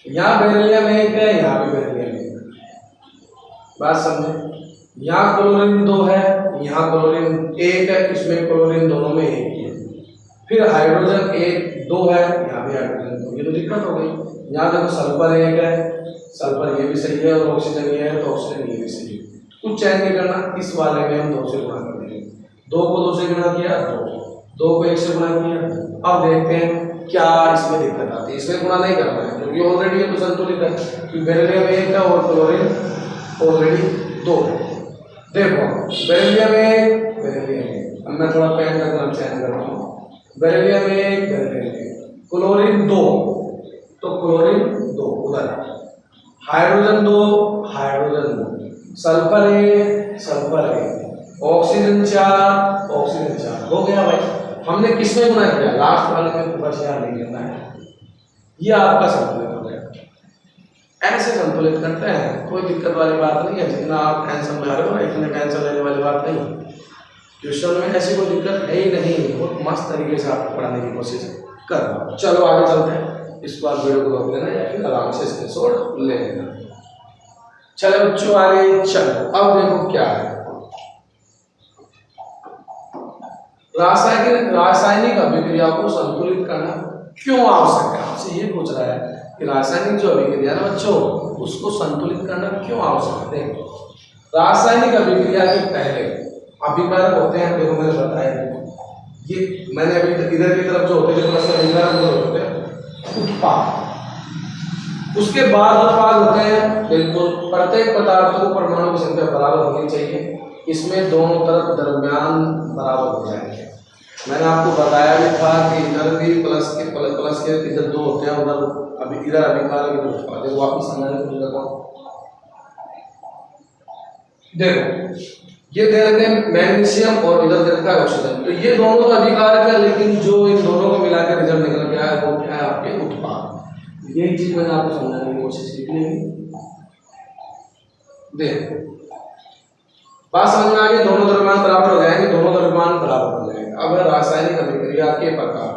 यहाँ बेरिलियम 1 है, यहाँ भी बेरिलियम 1 है, बात समझे। यहाँ क्लोरीन 2 है, यहाँ क्लोरीन 1 है, इसमें क्लोरीन दोनों में 1 ही है। फिर हाइड्रोजन 1 2 है, यहाँ भी हाइड्रोजन 2, ये तो दिक्कत हो गई। यहाँ देखो सल्फर 1 है, सल्फर ये भी सही है, और ऑक्सीजन ये है, तो ऑक्सीजन ये भी सही है। कुछ चेंज नहीं करना, इस वाले में हम 2 से गुणा कर देंगे। 2 को 2 से गुणा किया, 2 को 1 से गुणा किया। अब देखते हैं क्या इसमें दिक्कत आती है। इसमें गुणा नहीं करना है, क्योंकि ऑलरेडी ये तो संतुलित है, क्योंकि बेरिलियम 1 है और क्लोरीन ऑलरेडी 2 है। देखो बेरिलियम 1, बेरिलियम 1, अब मैं थोड़ा पेन का कलर चेंज करता हूँ। बेरिलियम 1, बेरिलियम 1, क्लोरीन 2, तो क्लोरीन 2 उधर, hydrogen 2, hydrogen 2, sulphur 1, sulphur 1, oxygen 4, oxygen 4, हो गया भाई। हमने किसमें गुना किया? लास्ट वाले में, बस याद नहीं करना है। ये आपका संतुलित हो गया। ऐसे संतुलित करते हैं, कोई दिक्कत वाली बात नहीं है। जितना आप टेंशन में आ रहे हो ना, इतने टेंशन लेने वाली बात नहीं। क्वेश्चन में ऐसी कोई दिक्कत है ही नहीं, बहुत मस्त तरीके से आपको पढ़ाने की कोशिश कर रहा हूँ। चलो आगे चलते हैं। इस बार वीडियो को रोक लेना या फिर आराम से स्क्रीनशॉट ले लेना। चलो बच्चों आगे चलो। अब देखो क्या है, रासायनिक अभिक्रिया को संतुलित करना क्यों आवश्यक है? आपसे ये पूछ रहा है कि रासायनिक जो अभिक्रिया है बच्चों, उसको संतुलित करना क्यों आवश्यक है। देखो रासायनिक अभिक्रिया के पहले अभिकारक होते हैं, देखो मैंने बताया, ये मैंने अभी इधर की तरफ जो होते थे अभिकारक होते हैं उत्पाद। उसके बाद उत्पाद होते हैं, बिल्कुल प्रत्येक पदार्थ को परमाणु की संख्या बराबर होनी चाहिए, इसमें दोनों तरफ दरमियान बराबर हो जाएंगे। मैंने आपको बताया भी था कि इधर भी प्लस के इधर 2 होते हैं, उधर अभी इधर अभिकारक इधर उत्पाद। देखो वापस समझाने की कोशिश करता हूं। देखो ये दे रखे हैं मैग्नीशियम और इधर दे रखा है ऑक्सीजन, तो ये दोनों तो अभिकारक है, लेकिन जो इन दोनों को मिलाकर रिजल्ट निकल गया है वो क्या है, आपके उत्पाद। यही चीज मैंने आपको समझाने की कोशिश की। देखो बात समझ में आ गई, दोनों द्रव्यमान बराबर हो जाएंगे, दोनों द्रव्यमान बराबर हो जाएंगे। अब रासायनिक अभिक्रिया के प्रकार,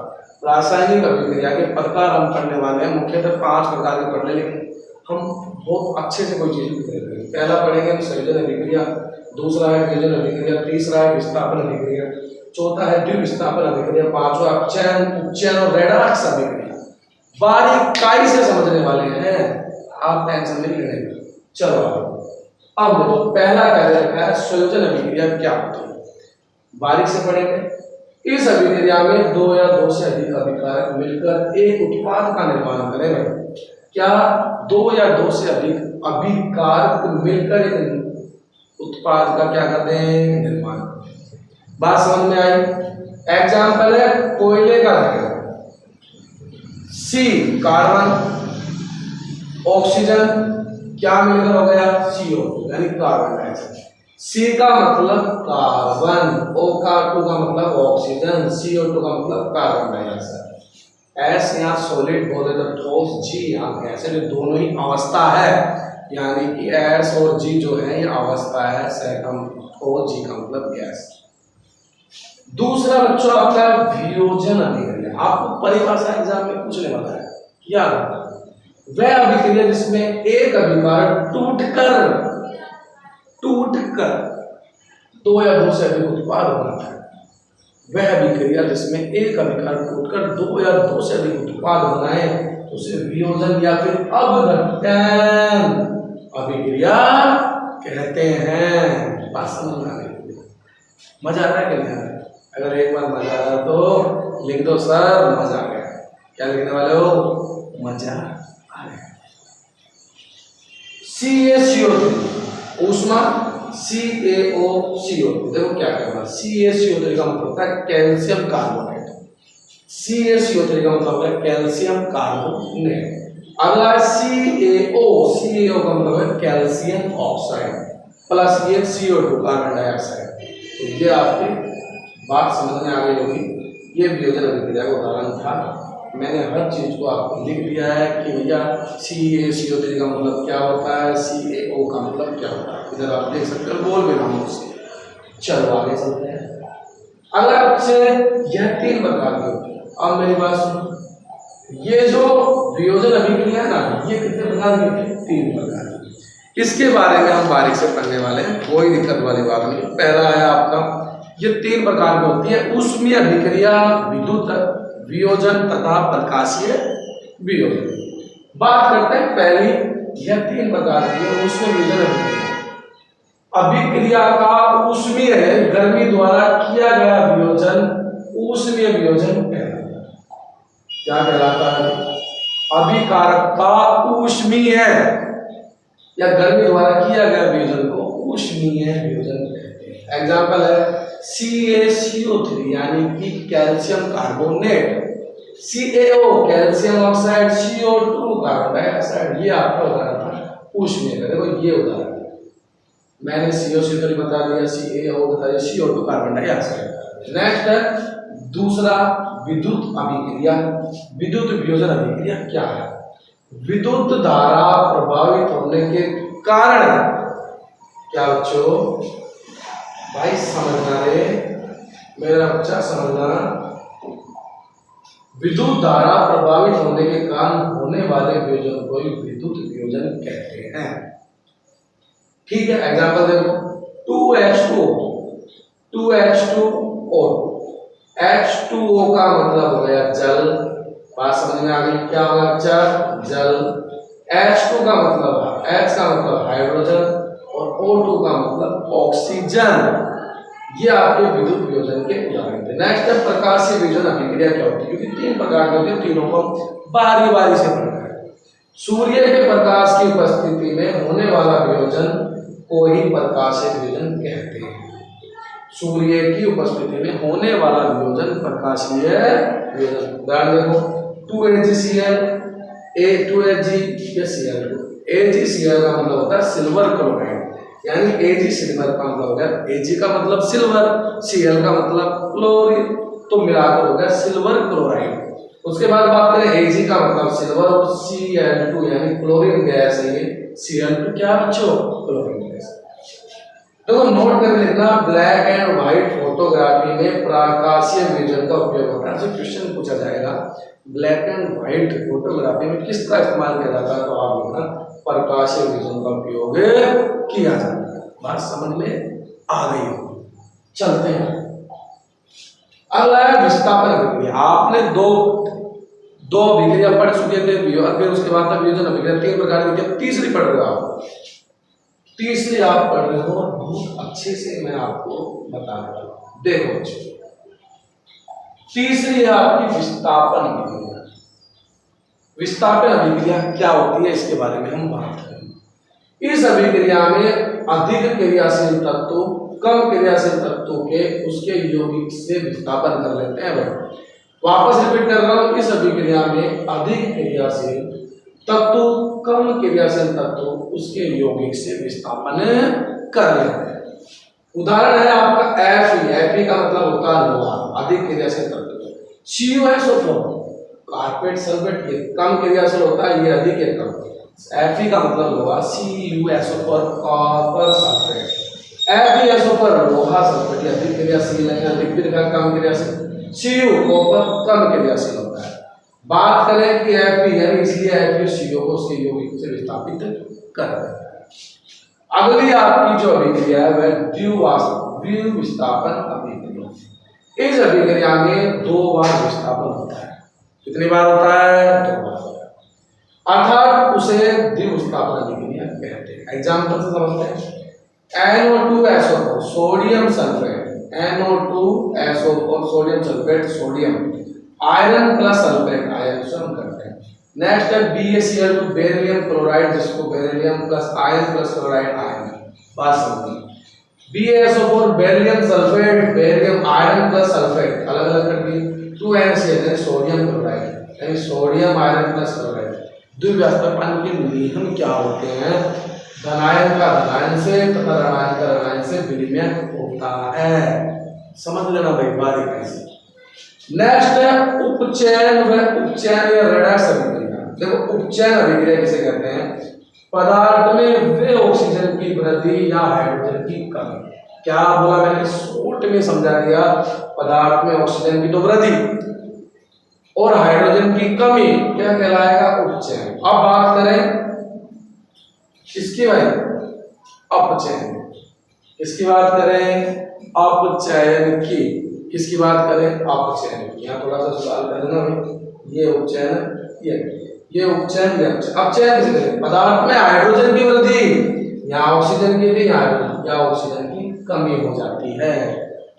रासायनिक अभिक्रिया के प्रकार हम पढ़ने वाले हैं, मुख्यतः 5 प्रकार के पढ़ने, लेकिन हम बहुत अच्छे से कोई चीज पढ़ेंगे। पहला पढ़ेंगे हम संयोजन अभिक्रिया, दूसरा है वियोजन अभिक्रिया, तीसरा है विस्थापन अभिक्रिया, चौथा है द्विविस्थापन अभिक्रिया, पांचवा अपचयन, उपचयन और रेडॉक्स अभिक्रिया। बारीकाई से समझने वाले हैं, आप टेंशन नहीं लेंगे। चलो अब देखो, पहला कह रखा है संयोजन अभिक्रिया क्या होती है, बारीक से पढ़ेंगे। इस अभिक्रिया में 2 या 2 से अधिक अभिकारक मिलकर एक उत्पाद का निर्माण करेंगे। क्या 2 या 2 से अधिक अभिकारक मिलकर एक उत्पाद का क्या करते हैं, निर्माण। बात समझ में आई? एग्जाम्पल है कोयले का है, सी कार्बन, ऑक्सीजन क्या मिलकर हो गया, CO2 यानी कार्बन डाइऑक्साइड। C का मतलब कार्बन, O का 2 का मतलब ऑक्सीजन, CO2 का मतलब कार्बन डाइऑक्साइड। S यहाँ सॉलिड बोले तो ठोस, G यहाँ गैस है, जो दोनों ही अवस्था है, यानी कि S और G जो है ये अवस्था है, S का ठोस, G का मतलब गैस। दूसरा बच्चों आपका वियोजन अभिक्रिया, आपको परिभाषा एग्जाम में पूछने वाला है, याद वह अभिक्रिया जिसमें एक अभिकारक टूटकर 2 या 2 से अधिक उत्पाद बनाता है। वह अभिक्रिया जिसमें एक अभिकारक टूटकर 2 या 2 से अधिक उत्पाद बनाए तो उसे वियोजन या फिर अपघटन अभिक्रिया कहते हैं। बात समझ में आ गई? मजा आ रहा है कि नहीं आ रहा है? अगर एक बार मजा आ रहा तो लिख दो सर मजा आ गया। क्या लिखने वाले हो? मजा आ गया। CaCO3 ऊष्मा, CaOCO, देखो क्या करना, CaCO3 का मतलब होता है कैल्शियम कार्बोनेट, CaCO3 का मतलब है कैल्शियम कार्बोनेट। अगला CaO का मतलब है कैल्शियम ऑक्साइड प्लस ये CO2 कार्बन डाइऑक्साइड। तो ये आपकी बात समझ में आ गई होगी। ये वियोजन अभिक्रिया का उदाहरण था। मैंने हर चीज को आपको लिख दिया है कि भैया CaCO3 का मतलब क्या होता है, CaO का मतलब क्या होता है, इधर आप देख सकते हो, बोल भी रहा हूँ उससे। चलो आगे चलते हैं। अगला आपसे यह 3 प्रकार की होती है। अब मेरी बात सुनो, ये जो वियोजन अभिक्रिया है ना, ये कितने प्रकार की होती है? 3 प्रकार की। इसके बारे में हम बारीक से पढ़ने वाले हैं, कोई दिक्कत वाली बात नहीं। पहला है आपका, ये 3 प्रकार की होती है, ऊष्मीय अभिक्रिया, विद्युत वियोजन तथा प्रकाशीय वियोजन। बात करते हैं पहली, यह 3 प्रकार की है ऊष्मीय वियोजन अभिक्रिया का ऊष्मीय गर्मी द्वारा किया गया वियोजन ऊष्मीय वियोजन कहलाता है। क्या कहलाता है? अभिकारक का ऊष्मीय या गर्मी द्वारा किया गया वियोजन को ऊष्मीय वियोजन कहते हैं। एग्जाम्पल है CaCO3 यानी कि calcium carbonate, CaO calcium oxide, CO2 carbon dioxide. ये आपका उदाहरण था ऊष्मीय का। देखो ये उदाहरण मैंने CaCO3 बता दिया, CaO बता दिया, CO2 कार्बन डाइऑक्साइड। नेक्स्ट है दूसरा विद्युत अभिक्रिया। विद्युत वियोजन अभिक्रिया क्या है? विद्युत धारा प्रभावित होने के कारण, क्या बच्चों भाई समझना रे, मेरा बच्चा समझना, विद्युत धारा प्रभावित होने के कारण होने वाले वियोजन को विद्युत वियोजन कहते हैं। ठीक है, एग्जांपल देखो 2H2O, H2O का मतलब हो गया जल। बात समझ में आ गई? क्या होगा बच्चा? जल। H2 का मतलब, H का मतलब हाइड्रोजन और O2 का मतलब ऑक्सीजन। ये आपके विद्युत वियोजन के उदाहरण थे। नेक्स्ट है प्रकाशीय वियोजन अभिक्रिया क्या होती है? क्योंकि 3 प्रकार की होती है, तीनों को बारी बारी से पढ़ना है। सूर्य के प्रकाश की उपस्थिति में होने वाला वियोजन को ही प्रकाशीय वियोजन कहते हैं। सूर्य की उपस्थिति में होने वाला वियोजन प्रकाशीय वियोजन। उदाहरण देखो 2AgCl, A2AgCl। AgCl का मतलब होता है सिल्वर क्लोराइड, यानी Ag सिल्वर का मतलब हो गया, Ag का मतलब सिल्वर, Cl का मतलब क्लोरीन, तो मिलाकर हो गया सिल्वर क्लोराइड। उसके बाद बात करें Ag का मतलब सिल्वर और Cl2 यानी क्लोरीन गैस है ये, Cl2 क्या बच्चों? Chlorine gas. देखो नोट करके लिखना, ब्लैक एंड व्हाइट फोटोग्राफी में प्रकाशीय विजन का उपयोग होता है। आपसे क्वेश्चन पूछा जाएगा ब्लैक एंड व्हाइट फोटोग्राफी में किसका इस्तेमाल किया जाता है, तो आप लिखना प्रकाशीय विजन का उपयोग किया जाता है। बात समझ में आ गई होगी। चलते हैं अगला है विस्थापन अभिक्रिया। आपने दो अभिक्रिया पढ़ चुके थे, फिर उसके बाद तक वियोजन अभिक्रिया, 3 प्रकार की। अब तीसरी पढ़ रहे हो आप, तीसरी आप पढ़ रहे हो, बहुत अच्छे से मैं आपको बता रहा हूं। देखो तीसरी है आपकी विस्थापन अभिक्रिया। विस्थापन अभिक्रिया क्या होती है इसके बारे में हम बात करेंगे। इस अभिक्रिया में अधिक क्रियाशील तत्व कम क्रियाशील तत्वों के उसके यौगिक से विस्थापन कर लेते हैं। वापस रिपीट कर रहा हूं, इस अभिक्रिया में अधिक क्रियाशील तत्व कम क्रियाशील तत्व उसके यौगिक से विस्थापन कर लेते हैं। उदाहरण है आपका Fe का मतलब होता है लोहा, अधिक क्रियाशील तत्व। CuSO4 कार्पेट सल्फेट, ये कम क्रियाशील होता है, ये अधिक है कम। Fe का मतलब लोहा, CuSO4 कॉपर सल्फेट, FeSO4 लोहा सल्फेट, ये अधिक क्रियाशील है, लिक्विड का कम क्रियाशील। Cu कॉपर कम क्रियाशील होता है। बात करें कि Fe है, इसलिए FeCO को उसके यौगिक से विस्थापित कर देता है। अगली आपकी जो अभिक्रिया है वह द्विविस्थापन अभिक्रिया। इस अभिक्रिया में 2 बार विस्थापन होता है। कितनी बार होता है? 2 बार, अर्थात उसे द्विविस्थापन अभिक्रिया कहते हैं। एग्जांपल से समझते हैं। NO2SO4 sodium sulphate, NO2SO4 sodium sulphate, sodium, iron plus sulphate, iron से हम करते हैं। नेक्स्ट है BaCl2 बेरिलियम क्लोराइड, जिसको beryllium plus iron plus chloride iron. बात समझिए, BaSO4 beryllium sulphate, beryllium iron plus sulphate, अलग अलग कर दिए। 2NaCl सोडियम क्लोराइड, यानी सोडियम आयरन प्लस क्लोराइड। द्विविस्थापन के नियम क्या होते हैं? धनायन का धनायन से तथा ऋणायन का ऋणायन से विनिमय होता है। समझ लेना भाई बारीकी से। नेक्स्ट है उपचयन व उपचयन या रेडॉक्स अभिक्रिया। देखो उपचयन अभिक्रिया किसे कहते हैं? पदार्थ में वे ऑक्सीजन की वृद्धि या हाइड्रोजन की कमी। क्या बोला मैंने? शॉर्ट में समझा दिया। पदार्थ में ऑक्सीजन की तो वृद्धि और हाइड्रोजन की कमी क्या कहलाएगा? उपचयन। अब बात करें किसकी भाई? अपचयन। किसकी बात करें? अपचयन की। किसकी बात करें? अपचयन की। यहाँ थोड़ा सा सवाल कर देना भाई, ये उपचयन, ये उपचयन, ये अपचयन। अपचयन किसे कहते हैं? पदार्थ में हाइड्रोजन की वृद्धि, यहाँ ऑक्सीजन की भी या ऑक्सीजन की कमी हो जाती है।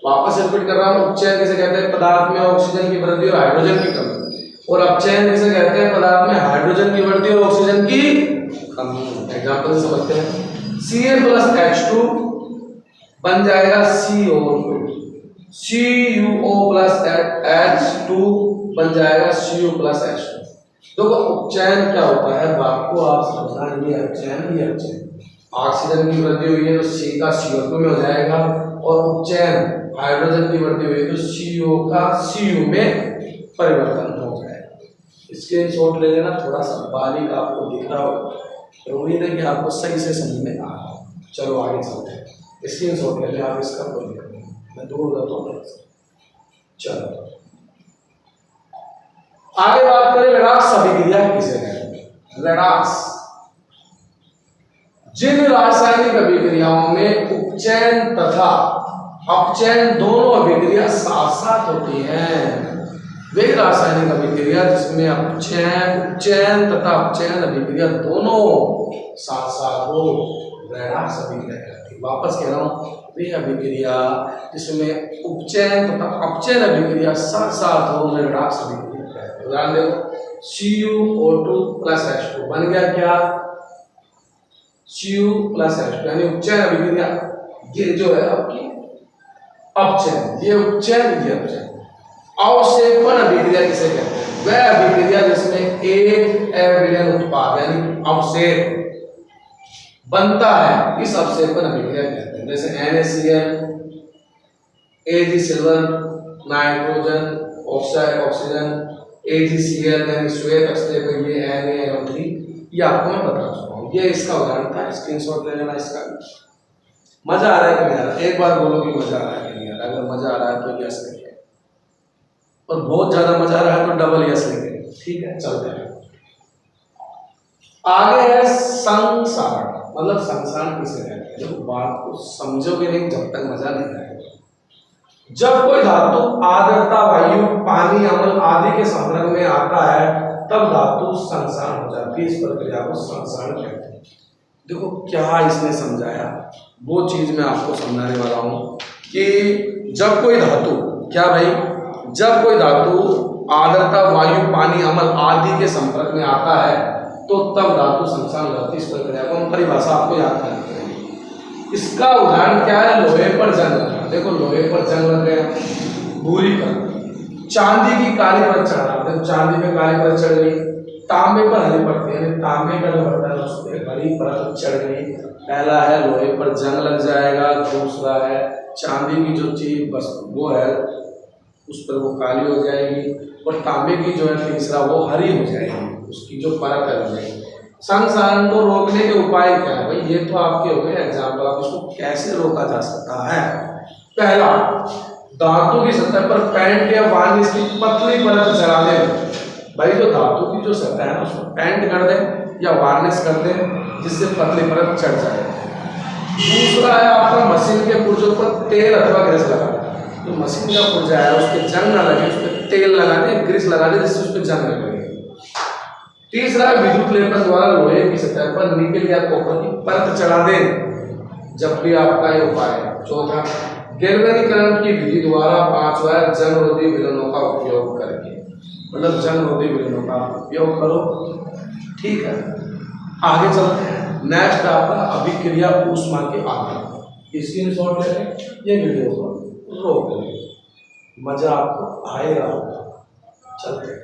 वापस रिपीट कर रहा हूँ, उपचयन किसे कहते हैं? पदार्थ में ऑक्सीजन की वृद्धि और हाइड्रोजन की कमी। और अपचयन किसे कहते हैं? पदार्थ में हाइड्रोजन की वृद्धि और ऑक्सीजन की कमी। एग्जांपल से समझते हैं। Ca+H2 बन जाएगा CO2, CuO+H2 बन जाएगा Cu+H2। देखो उपचयन क्या होता है आपको आप समझना, ये अपचयन, ये अपचयन। ऑक्सीजन की वृद्धि हुई है तो C का CO2 में हो जाएगा, और उपचयन हाइड्रोजन की वृद्धि हुई है तो CO का Cu में परिवर्तन हो जाएगा। इसके शॉट ले लेना, थोड़ा सा बारीक आपको दिख रहा होगा, उम्मीद है कि आपको सही से समझ में आ रहा है। चलो आगे चलते हैं। स्क्रीन शॉट ले लें आप, इसका कोई दिक्कत नहीं, मैं दूर जाता हूँ। चलो आगे बात करें रेडॉक्स अभिक्रिया किसे कहते हैं? रेडॉक्स जिन रासायनिक अभिक्रियाओं में उपचयन तथा अपचयन दोनों अभिक्रिया साथ साथ होती हैं, वे रासायनिक अभिक्रिया जिसमें उपचयन तथा अपचयन अभिक्रिया दोनों साथ साथ हो, रेडॉक्स अभिक्रिया कहलाती है। वापस कह रहा हूं, वे अभिक्रिया जिसमें उपचयन तथा अपचयन अभिक्रिया साथ साथ हो, रेडॉक्स अभिक्रिया कहलाती है। उदाहरण देखो, CuO2+H2 बन गया क्या? Cu+H2 यानी उपचयन अभिक्रिया। ये जो है आपकी अपचयन, ये उपचयन, ये अपचयन। अवक्षेपण अभिक्रिया किसे कहते हैं? वह अभिक्रिया जिसमें एक अविलयन उत्पाद यानी अवक्षेप बनता है, इस अवक्षेपण अभिक्रिया कहते हैं। जैसे NaCl, Ag silver, nitrogen oxide oxygen, AgCl यानी श्वेत अक्षेप, ये NaNO3, ये आपको मैं बता चुका हूँ। ये इसका उदाहरण था, स्क्रीनशॉट ले लेना इसका। मजा आ रहा है कि नहीं आ रहा? एक बार बोलो कि मजा आ रहा है कि नहीं आ रहा। अगर मजा आ रहा है तो यस लिखें, और बहुत ज्यादा मजा आ रहा है तो डबल यस लिखें। ठीक है, चलते हैं आगे। है संसार, मतलब संसार किसे कहते हैं? देखो बात को समझोगे नहीं जब तक मजा नहीं आएगा। जब कोई धातु आर्द्रता, वायु, पानी, अम्ल आदि के संपर्क में आता है तब धातु संसार हो जाती है। इस प्रक्रिया को संसार कहते हैं। देखो क्या इसने समझाया, वो चीज मैं आपको समझाने वाला हूं कि जब कोई धातु, क्या भाई, जब कोई धातु आर्द्रता, वायु, पानी, अम्ल आदि के संपर्क में आता है तो तब धातु संसार हो जाती है। इस प्रक्रिया को हम परिभाषा आपको याद करते हैं। इसका उदाहरण क्या है? लोहे पर जंग लगना। देखो लोहे पर जंग लग गया, भूरी पर, चांदी की काली परत चढ़ा, देखो चांदी पे काली परत चढ़ गई, तांबे पर हरी परत, यानी तांबे का जो बर्तन है उस पर हरी परत चढ़ गई। पहला है लोहे पर जंग लग जाएगा, दूसरा है चांदी की जो चीज बस वो है उस पर वो काली हो जाएगी, और तांबे की जो है तीसरा वो हरी हो जाएगी, उसकी जो परत है हो जाएगी। संसारण को रोकने के उपाय क्या है? भाई ये तो आपके हो गए एग्जाम्पल, आप इसको कैसे रोका जा सकता है? पहला, धातु की सतह पर पेंट या वार्निश की पतली परत चढ़ा दे। भाई जो धातु की जो सतह है उसमें पेंट कर दे या वार्निश कर दे जिससे पतली परत चढ़ जाए। दूसरा है आपका मशीन के पुर्जों पर तेल अथवा ग्रीस लगा दे। जो मशीन का पुर्जा है उसके जंग ना लगे, उस पर तेल लगा दे, ग्रीस लगा दे जिससे उस पर जंग न लगे। तीसरा, विद्युत लेपन द्वारा लोहे की सतह पर निकल या कॉपर की परत चढ़ा दे, जब भी आपका ये उपाय है। चौथा, गैल्वेनीकरण की विधि द्वारा। पांचवा, जंगरोधी विलयनों का उपयोग करके, मतलब जंगरोधी विलयनों का उपयोग करो। ठीक है, आगे चलते हैं। नेक्स्ट आपका अभिक्रिया ऊष्मा के आधार। स्क्रीनशॉट लेते ये वीडियो को रोक लें, मजा आपको आएगा। चलते हैं,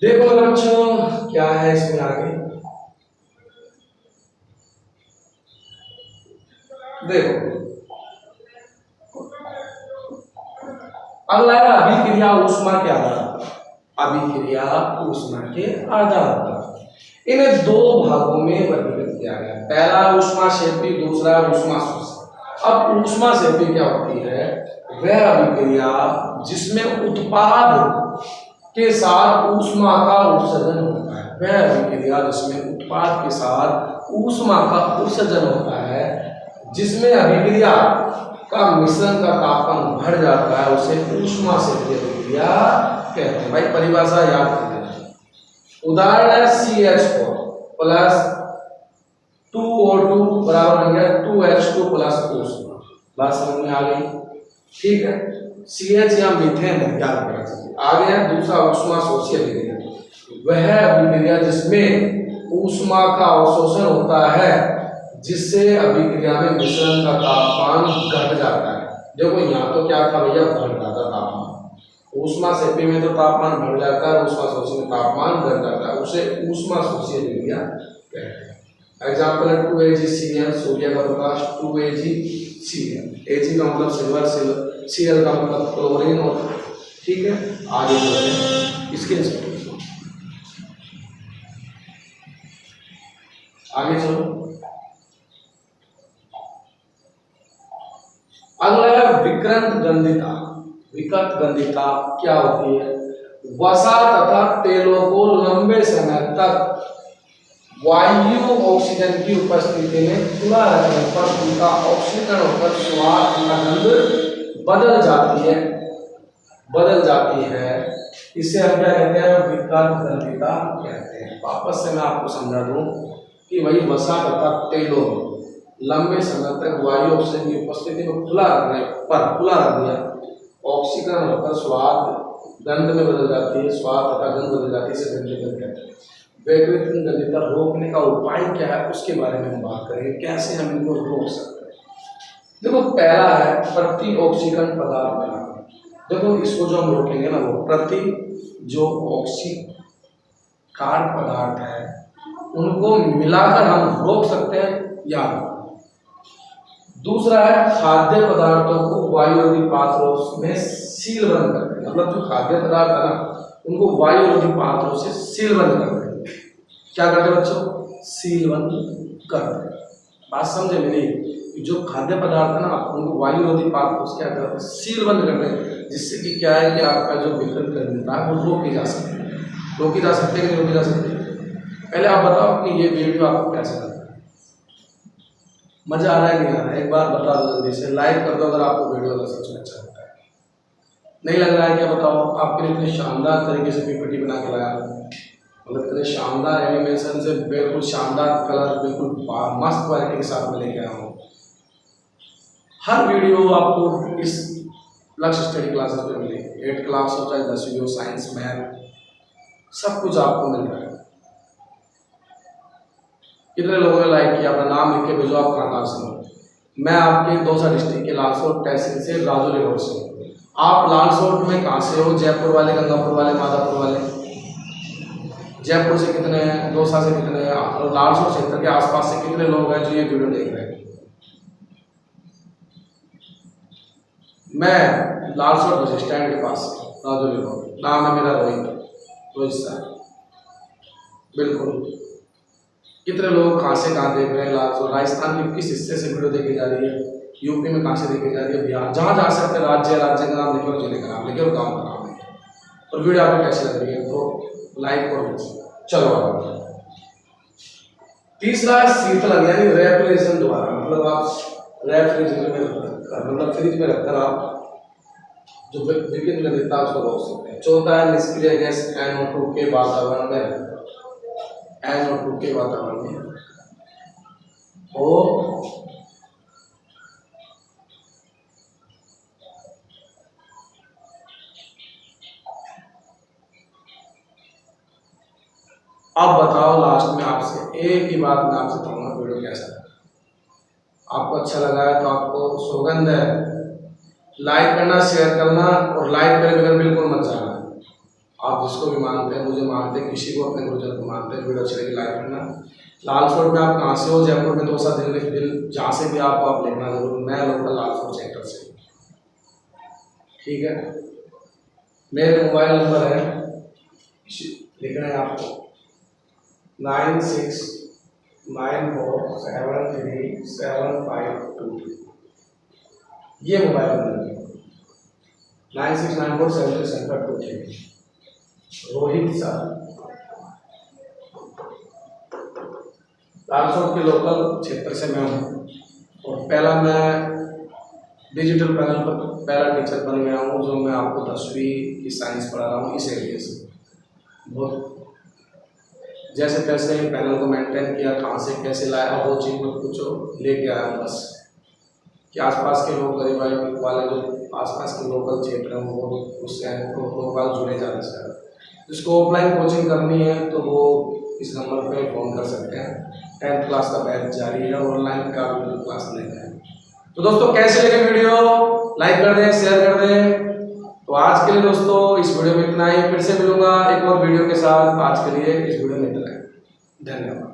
देखो बच्चों क्या है इसमें आगे। देखो अगला है अभिक्रिया ऊष्मा के आधार। अभिक्रिया ऊष्मा के आधार पर इन्हें दो भागों में वर्गीकृत किया गया। पहला ऊष्मा शेपी, दूसरा ऊष्मा शोषी। अब ऊष्मा शेपी क्या होती है? वह अभिक्रिया जिसमें उत्पाद के साथ ऊष्मा का उत्सर्जन होता है। वह अभिक्रिया जिसमें उत्पाद के साथ ऊष्मा का उत्सर्जन होता है, जिसमें अभिक्रिया का मिश्रण का तापमान बढ़ जाता है, उसे ऊष्मा शेपी अभिक्रिया कहते हैं। भाई परिभाषा याद कर लेना। उदाहरण है CH4 प्लस 2O2 बराबर बन गया 2H2 प्लस ऊष्मा। बात समझ में आ गई? ठीक है, CH या मीथेन है, याद रखना चाहिए। आगे है दूसरा ऊष्मा शोषी अभिक्रिया। वह अभिक्रिया जिसमें ऊष्मा का अवशोषण होता है, जिससे अभिक्रिया में मिश्रण का तापमान घट जाता है। देखो यहाँ तो क्या था भैया, बढ़ जाता तापमान। ऊष्मा शेपी में तो तापमान बढ़ जाता है, ऊष्मा शोषी में तापमान घट जाता है, उसे ऊष्मा शोषी अभिक्रिया कहते हैं। एग्जाम्पल है 2AgCl, सोडियम का प्रकाश 2AgCl। Ag का मतलब सिल्वर, Cl का मतलब क्लोरीन। और ठीक है, आगे चलते हैं, इसके आगे चलो। अगला है विकृत गंधिता। विकृत गंधिता क्या होती है? वसा तथा तेलों को लंबे समय तक वायु ऑक्सीजन की उपस्थिति में खुला रखने पर उनका ऑक्सीकरण होकर स्वाद तथा गंध बदल जाती है। इसे हम क्या कहते हैं? विकृत गंधिता कहते हैं। वापस से मैं आपको समझा दूं कि वही वसा तथा तेलों लंबे समय तक वायु ऑक्सीजन की उपस्थिति में खुला रख दिया, ऑक्सीकरण होकर स्वाद गंध में बदल जाती है, स्वाद तथा गंध बदल जाती है, इसे गंधित कहते हैं। विकृत गंधिता रोकने का उपाय क्या है उसके बारे में हम बात करेंगे, कैसे हम इनको रोक सकते हैं। देखो पहला है प्रति ऑक्सीकरण पदार्थ बनाना। देखो इसको जो हम रोकेंगे ना, वो प्रति जो ऑक्सीकार पदार्थ है उनको मिलाकर हम रोक सकते हैं या। दूसरा है खाद्य पदार्थों को वायुरोधी पात्रों में सीलबंद करते हैं। मतलब जो खाद्य पदार्थ है ना, उनको वायुरोधी पात्रों से सीलबंद करते हैं। क्या करते हैं बच्चों? सीलबंद करते हैं। बात समझे मेरी। जो खाद्य पदार्थ है ना, उनको वायु रोधी पात्र उसके अंदर सील बंद कर दें, जिससे कि क्या है कि आपका जो विकल्प करता है वो रोकी जा सकती है। रोकी जा सकती है कि रोकी जा सकती है? पहले आप बताओ कि ये वीडियो आपको कैसा लगा, मजा आ रहा है नहीं आ रहा है? एक बार बता दो जल्दी से, लाइक कर दो अगर आपको वीडियो अगर सच में अच्छा लगता है। नहीं लग रहा है क्या बताओ? आपके लिए इतने शानदार तरीके से पीपीटी बना के लाया, मतलब इतने शानदार एनिमेशन से, बिल्कुल शानदार कलर, बिल्कुल मस्त क्वालिटी के साथ में लेके आया हूँ। हर वीडियो आपको इस लक्ष्य स्टडी क्लासेस पे मिलेगी। 8th क्लास हो चाहे 10वीं हो, साइंस मैथ सब कुछ आपको मिल रहा है। कितने लोगों ने लाइक किया? अपना नाम लिख के भेजो आप कहाँ से हो। मैं आपके दौसा डिस्ट्रिक्ट के लालसोट तहसील से राजौरी रोड से हूँ। आप लालसोट में कहाँ से हो? जयपुर वाले, गंगापुर वाले, माधापुर वाले? जयपुर से कितने हैं? दौसा से कितने हैं? और लालसोट क्षेत्र के आसपास से कितने लोग हैं जो ये वीडियो देख रहे हैं? मैं लालसोट बस स्टैंड के पास राजौरी रोड, नाम है मेरा रोहित सर। बिल्कुल। कितने लोग कहाँ से कहाँ देख रहे हैं? लालसोट राजस्थान के किस हिस्से से वीडियो देखी जा रही है? यूपी में कहाँ से देखी जा रही है? बिहार, जहाँ जा सकते हैं। राज्य का नाम लिखे और जिले का नाम लिखे और गाँव का नाम लिखे। और वीडियो आपको कैसी लग रही है तो लाइक और चलो आगे। तीसरा शीतलन यानी रेफ्रिजरेशन द्वारा, मतलब आप रेफ्रिजरेटर में रखकर, मतलब फ्रिज में रखकर आप जो विभिन्न विविधता उसको रोक सकते हैं। चौथा है निष्क्रिय गैस NO2 के वातावरण में, NO2 के वातावरण में हो अब बताओ लास्ट में आपसे एक ही बात मैं आपसे कहूँगा, वीडियो कैसा है? आपको अच्छा लगा है तो आपको सौगंध है लाइक करना, शेयर करना, और लाइक करे बगैर बिल्कुल मत जाना। आप जिसको भी मानते हैं, मुझे मानते हैं, किसी को अपने गुरुजन को मानते हैं, वीडियो अच्छी लगी लाइक करना। लालसोट में आप कहाँ से हो? जयपुर में दौसा दिल, जहाँ से भी आप लिखना जरूर। मैं लोकल लालसोट सेक्टर से, ठीक है? मेरे मोबाइल नंबर है, लिखना है आपको 9694737522। ये मोबाइल नंबर है 9694737522। रोहित सर, लालसोट के लोकल क्षेत्र से मैं हूँ, और पहला मैं डिजिटल पैनल पर पहला टीचर बन गया हूँ, जो मैं आपको 10वीं की साइंस पढ़ा रहा हूँ इस एरिया से। बहुत जैसे तैसे पैनल को मेंटेन किया, कहाँ से कैसे लाया वो चीज़ में पूछो, लेके आया हूँ बस। कि आसपास के लोग, गरीब वाले जो आसपास के लोकल क्षेत्र हैं वो उससे प्रोफाइल जुड़े ज़्यादा से ज़्यादा। जिसको ऑफलाइन कोचिंग करनी है तो वो इस नंबर पे फ़ोन कर सकते हैं। 10th क्लास का बैच जारी है, ऑनलाइन का भी क्लास लेते हैं। तो दोस्तों कैसे लगे वीडियो? लाइक कर दें, शेयर कर दें। तो आज के लिए दोस्तों इस वीडियो में इतना ही। फिर से मिलूंगा एक और वीडियो के साथ। आज के लिए इस वीडियो में इतना ही। धन्यवाद।